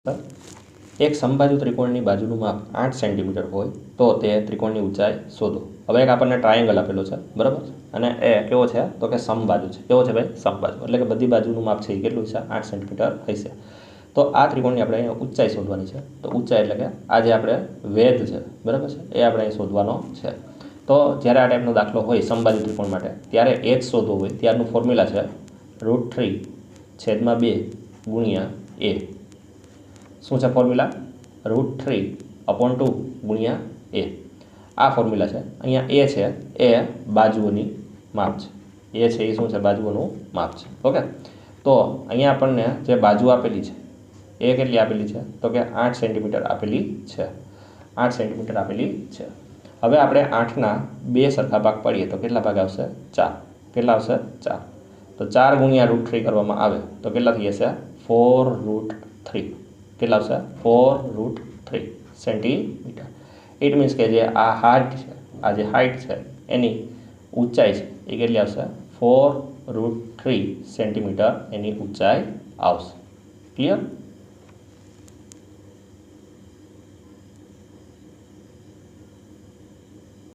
એક સમબાજુ ત્રિકોણની બાજુનું માપ 8 સેન્ટીમીટર હોય તો તે ત્રિકોણની ઊંચાઈ શોધો। હવે એક આપણને ટ્રાયેંગલ આપેલો છે, બરાબર, અને એ કેવો છે તો કે સમબાજુ છે। કેવો છે ભાઈ? સમબાજુ, એટલે કે બધી બાજુનું માપ છે એ કેટલું છે? 8 સેન્ટીમીટર હશે। તો આ ત્રિકોણની આપણે અહીંયા ઊંચાઈ શોધવાની છે। તો ઊંચાઈ એટલે કે આ જે આપણે વેધ છે, બરાબર છે, એ આપણે અહીં શોધવાનો છે। તો જ્યારે આ ટાઈપનો દાખલો હોય સમબાજુ ત્રિકોણ માટે, ત્યારે એ જ શોધવો હોય ત્યારનું ફોર્મ્યુલા છે √3/2 ગુણ્યા એ। શું છે ફોર્મ્યુલા? √3/2 ગુણ્યા એ। આ ફોર્મ્યુલા છે। અહીંયા એ છે એ બાજુઓની માપ છે। એ છે એ શું છે? બાજુઓનું માપ છે। ઓકે, તો અહીંયા આપણને જે બાજુ આપેલી છે એ કેટલી આપેલી છે તો કે 8 સેન્ટીમીટર આપેલી છે। 8 સેન્ટીમીટર આપેલી છે। હવે આપણે 8ના 2 સરખા ભાગ પાડીએ તો કેટલા ભાગ આવશે? 4। કેટલા આવશે? 4। તો 4 ગુણ્યા √3 કરવામાં આવે તો કેટલા થઈ જશે? 4√3। કેટલા આવશે? 4√3 સેન્ટીમીટર। ઇટ મીન્સ કે જે આ હાઇટ છે, આ જે હાઇટ છે એની ઊંચાઈ છે એ કેટલી આવશે? 4√3 સેન્ટીમીટર એની ઊંચાઈ આવશે। ક્લિયર?